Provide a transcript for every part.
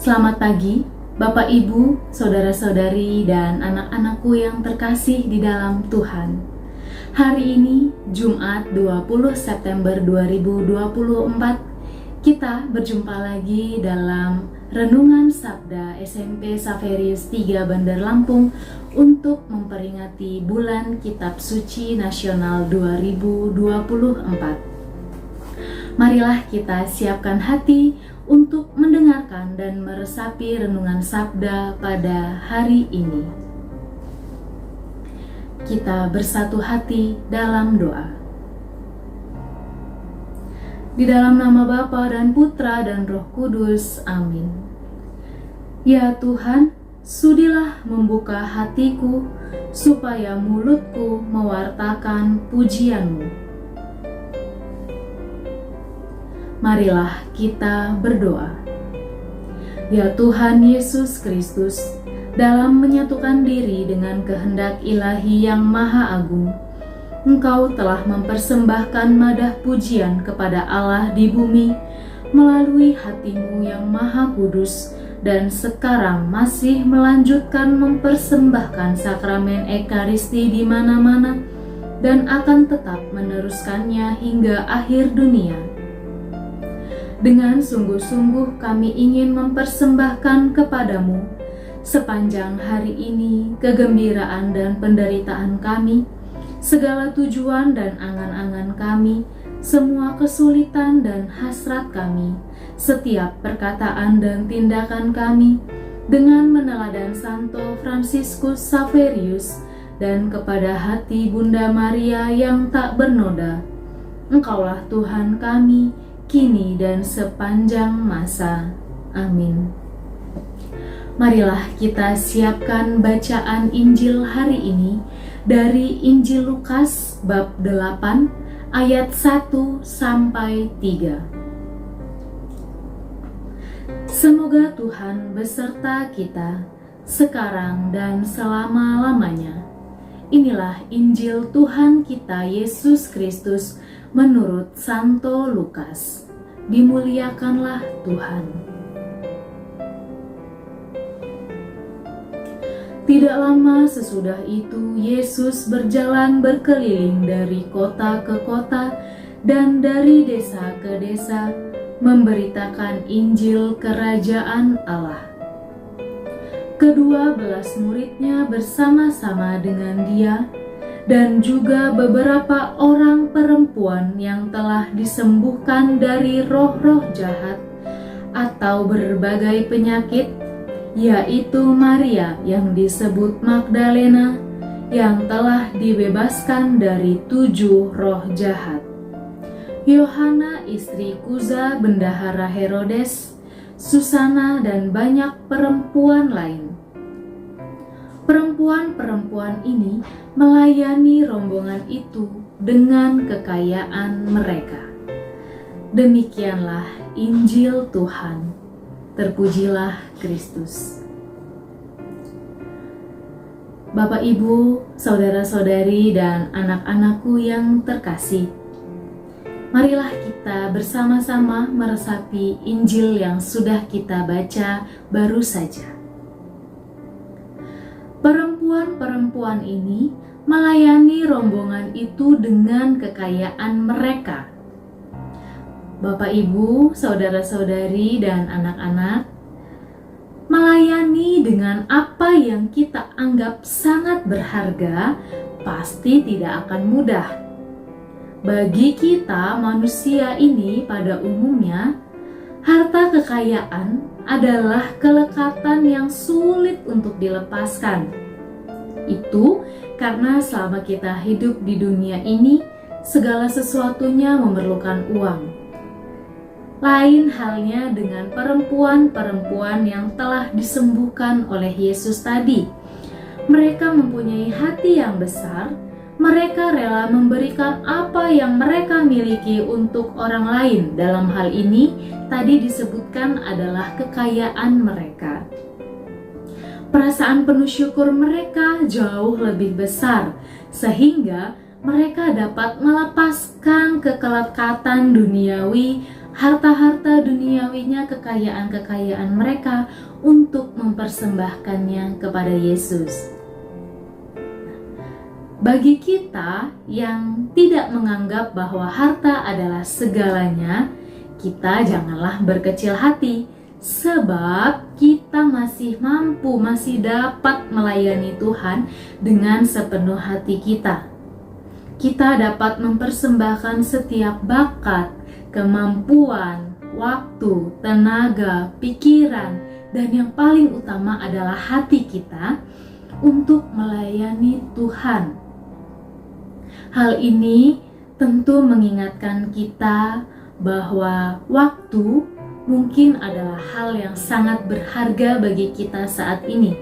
Selamat pagi, Bapak Ibu, Saudara-saudari, dan anak-anakku yang terkasih di dalam Tuhan. Hari ini, Jumat 20 September 2024, kita berjumpa lagi dalam Renungan Sabda SMP Xaverius 3 Bandar Lampung untuk memperingati Bulan Kitab Suci Nasional 2024. Marilah kita siapkan hati untuk mendengarkan dan meresapi renungan sabda pada hari ini. Kita bersatu hati dalam doa. Di dalam nama Bapa dan Putra dan Roh Kudus, amin. Ya Tuhan, sudilah membuka hatiku supaya mulutku mewartakan pujian-Mu. Marilah kita berdoa. Ya Tuhan Yesus Kristus, dalam menyatukan diri dengan kehendak ilahi yang maha agung, Engkau telah mempersembahkan madah pujian kepada Allah di bumi melalui hati-Mu yang maha kudus, dan sekarang masih melanjutkan mempersembahkan sakramen Ekaristi di mana-mana dan akan tetap meneruskannya hingga akhir dunia. Dengan sungguh-sungguh kami ingin mempersembahkan kepadamu sepanjang hari ini kegembiraan dan penderitaan kami, segala tujuan dan angan-angan kami, semua kesulitan dan hasrat kami, setiap perkataan dan tindakan kami, dengan meneladan Santo Fransiskus Xaverius dan kepada hati Bunda Maria yang tak bernoda. Engkaulah Tuhan kami, kini dan sepanjang masa. Amin. Marilah kita siapkan bacaan Injil hari ini dari Injil Lukas bab 8 ayat 1 sampai 3. Semoga Tuhan beserta kita sekarang dan selama-lamanya. Inilah Injil Tuhan kita Yesus Kristus menurut Santo Lukas. Dimuliakanlah Tuhan. Tidak lama sesudah itu, Yesus berjalan berkeliling dari kota ke kota dan dari desa ke desa, memberitakan Injil Kerajaan Allah. Kedua-belas muridnya bersama-sama dengan Dia, dan juga beberapa orang perempuan yang telah disembuhkan dari roh-roh jahat atau berbagai penyakit, yaitu Maria yang disebut Magdalena, yang telah dibebaskan dari 7 roh jahat, Yohana istri Kuza bendahara Herodes, Susana, dan banyak perempuan lain. Perempuan-perempuan ini melayani rombongan itu dengan kekayaan mereka. Demikianlah Injil Tuhan. Terpujilah Kristus. Bapak, Ibu, saudara-saudari, dan anak-anakku yang terkasih, marilah kita bersama-sama meresapi Injil yang sudah kita baca baru saja. Perempuan-perempuan ini melayani rombongan itu dengan kekayaan mereka. Bapak, Ibu, saudara-saudari, dan anak-anak, melayani dengan apa yang kita anggap sangat berharga pasti tidak akan mudah. Bagi kita manusia ini pada umumnya, harta kekayaan adalah kelekatan yang sulit untuk dilepaskan. Itu karena selama kita hidup di dunia ini, segala sesuatunya memerlukan uang. Lain halnya dengan perempuan-perempuan yang telah disembuhkan oleh Yesus tadi. Mereka mempunyai hati yang besar. Mereka rela memberikan apa yang mereka miliki untuk orang lain. Dalam hal ini, tadi disebutkan adalah kekayaan mereka. Perasaan penuh syukur mereka jauh lebih besar, sehingga mereka dapat melepaskan kekelekatan duniawi harta-harta duniawinya, kekayaan-kekayaan mereka untuk mempersembahkannya kepada Yesus. Bagi kita yang tidak menganggap bahwa harta adalah segalanya, kita janganlah berkecil hati, sebab kita masih mampu, masih dapat melayani Tuhan dengan sepenuh hati kita. Kita dapat mempersembahkan setiap bakat, kemampuan, waktu, tenaga, pikiran, dan yang paling utama adalah hati kita untuk melayani Tuhan. Hal ini tentu mengingatkan kita bahwa waktu mungkin adalah hal yang sangat berharga bagi kita saat ini.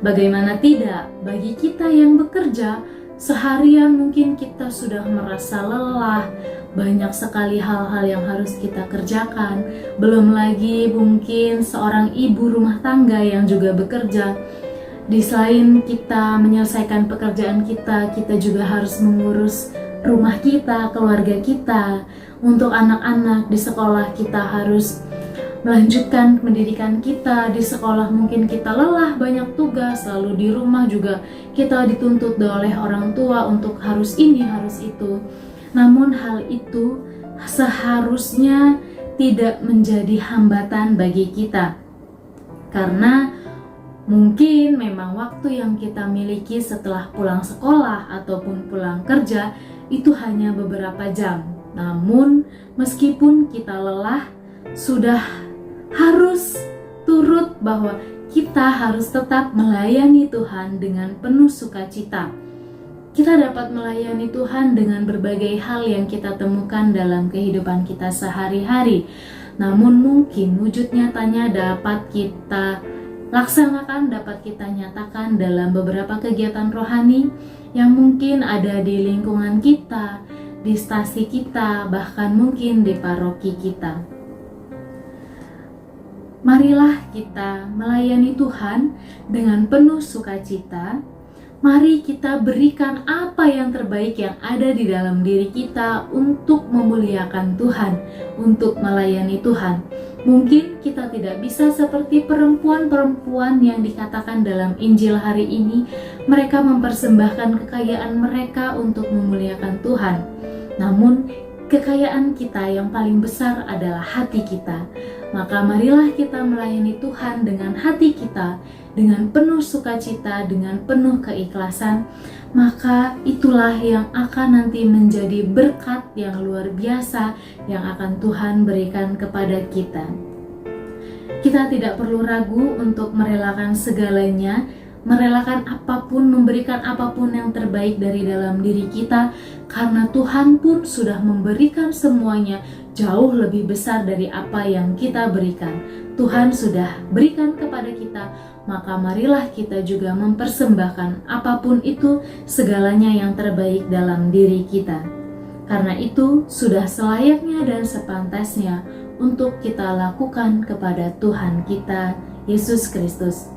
Bagaimana tidak, bagi kita yang bekerja, seharian mungkin kita sudah merasa lelah, banyak sekali hal-hal yang harus kita kerjakan. Belum lagi mungkin seorang ibu rumah tangga yang juga bekerja. Di selain kita menyelesaikan pekerjaan kita, kita juga harus mengurus rumah kita, keluarga kita. Untuk anak-anak di sekolah kita harus melanjutkan pendidikan kita. Di sekolah mungkin kita lelah, banyak tugas, lalu di rumah juga kita dituntut oleh orang tua untuk harus ini, harus itu. Namun hal itu seharusnya tidak menjadi hambatan bagi kita. Karena mungkin memang waktu yang kita miliki setelah pulang sekolah ataupun pulang kerja itu hanya beberapa jam. Namun meskipun kita lelah, sudah harus turut bahwa kita harus tetap melayani Tuhan dengan penuh sukacita. Kita dapat melayani Tuhan dengan berbagai hal yang kita temukan dalam kehidupan kita sehari-hari. Namun mungkin wujud nyatanya dapat kita laksanakan, dapat kita nyatakan dalam beberapa kegiatan rohani yang mungkin ada di lingkungan kita, di stasi kita, bahkan mungkin di paroki kita. Marilah kita melayani Tuhan dengan penuh sukacita. Mari kita berikan apa yang terbaik yang ada di dalam diri kita untuk memuliakan Tuhan, untuk melayani Tuhan. Mungkin kita tidak bisa seperti perempuan-perempuan yang dikatakan dalam Injil hari ini. Mereka mempersembahkan kekayaan mereka untuk memuliakan Tuhan. Namun kekayaan kita yang paling besar adalah hati kita. Maka marilah kita melayani Tuhan dengan hati kita, dengan penuh sukacita, dengan penuh keikhlasan. Maka itulah yang akan nanti menjadi berkat yang luar biasa yang akan Tuhan berikan kepada kita. Kita tidak perlu ragu untuk merelakan segalanya, merelakan apapun, memberikan apapun yang terbaik dari dalam diri kita, karena Tuhan pun sudah memberikan semuanya jauh lebih besar dari apa yang kita berikan. Tuhan sudah berikan kepada kita, maka marilah kita juga mempersembahkan apapun itu, segalanya yang terbaik dalam diri kita. Karena itu sudah selayaknya dan sepantasnya untuk kita lakukan kepada Tuhan kita, Yesus Kristus.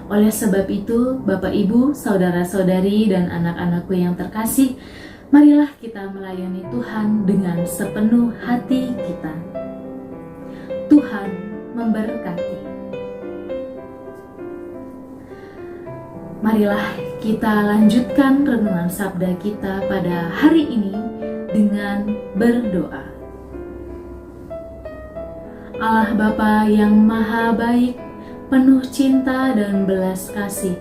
Oleh sebab itu, Bapak Ibu, saudara-saudari dan anak-anakku yang terkasih, marilah kita melayani Tuhan dengan sepenuh hati kita. Tuhan memberkati. Marilah kita lanjutkan renungan sabda kita pada hari ini dengan berdoa. Allah Bapa yang Maha Baik, penuh cinta dan belas kasih.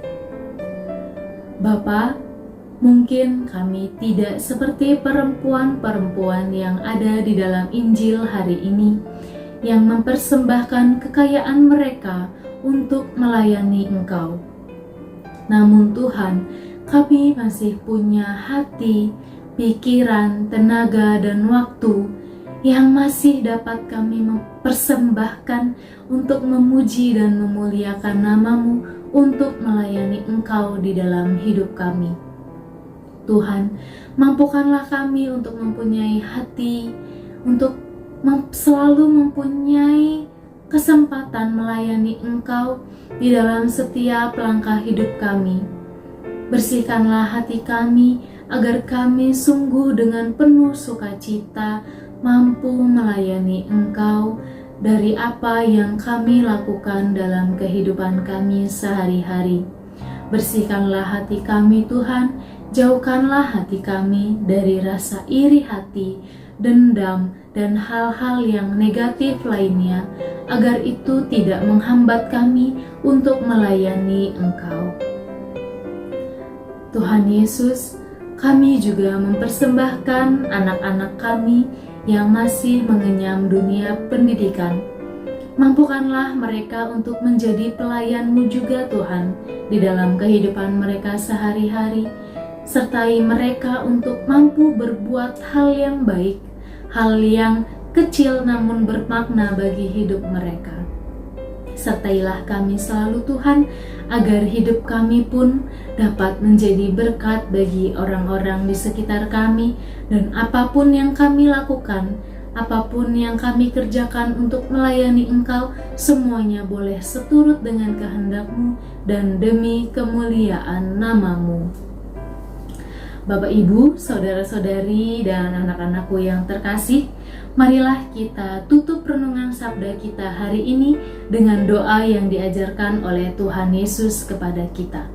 Bapa, mungkin kami tidak seperti perempuan-perempuan yang ada di dalam Injil hari ini, yang mempersembahkan kekayaan mereka untuk melayani Engkau. Namun Tuhan, kami masih punya hati, pikiran, tenaga, dan waktu yang masih dapat kami mempersembahkan untuk memuji dan memuliakan nama-Mu, untuk melayani Engkau di dalam hidup kami. Tuhan, mampukanlah kami untuk mempunyai hati, untuk selalu mempunyai kesempatan melayani Engkau di dalam setiap langkah hidup kami. Bersihkanlah hati kami agar kami sungguh dengan penuh sukacita mampu melayani Engkau dari apa yang kami lakukan dalam kehidupan kami sehari-hari. Bersihkanlah hati kami Tuhan, jauhkanlah hati kami dari rasa iri hati, dendam, dan hal-hal yang negatif lainnya, agar itu tidak menghambat kami untuk melayani Engkau. Tuhan Yesus, kami juga mempersembahkan anak-anak kami yang masih mengenyam dunia pendidikan. Mampukanlah mereka untuk menjadi pelayan-Mu juga Tuhan di dalam kehidupan mereka sehari-hari. Sertai mereka untuk mampu berbuat hal yang baik, hal yang kecil namun bermakna bagi hidup mereka. Sertailah kami selalu Tuhan, agar hidup kami pun dapat menjadi berkat bagi orang-orang di sekitar kami, dan apapun yang kami lakukan, apapun yang kami kerjakan untuk melayani Engkau, semuanya boleh seturut dengan kehendak-Mu dan demi kemuliaan nama-Mu. Bapak, Ibu, saudara-saudari, dan anak-anakku yang terkasih, marilah kita tutup renungan sabda kita hari ini dengan doa yang diajarkan oleh Tuhan Yesus kepada kita.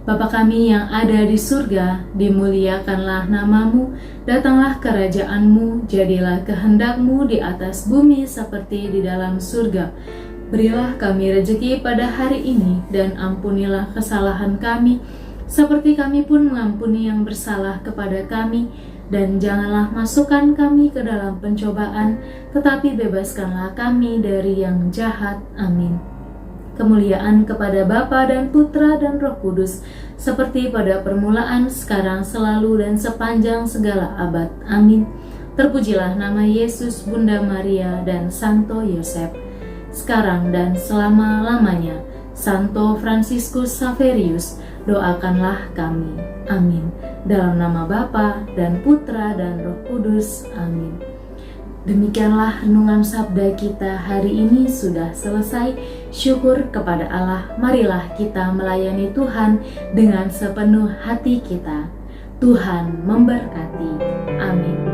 Bapa kami yang ada di surga, dimuliakanlah nama-Mu, datanglah kerajaan-Mu, jadilah kehendak-Mu di atas bumi seperti di dalam surga. Berilah kami rejeki pada hari ini, dan ampunilah kesalahan kami, seperti kami pun mengampuni yang bersalah kepada kami, dan janganlah masukkan kami ke dalam pencobaan, tetapi bebaskanlah kami dari yang jahat. Amin. Kemuliaan kepada Bapa dan Putra dan Roh Kudus, seperti pada permulaan, sekarang, selalu, dan sepanjang segala abad. Amin. Terpujilah nama Yesus, Bunda Maria, dan Santo Yosef, sekarang dan selama-lamanya. Santo Fransiskus Saverius, doakanlah kami. Amin. Dalam nama Bapa dan Putra dan Roh Kudus. Amin. Demikianlah renungan sabda kita hari ini sudah selesai. Syukur kepada Allah. Marilah kita melayani Tuhan dengan sepenuh hati kita. Tuhan memberkati. Amin.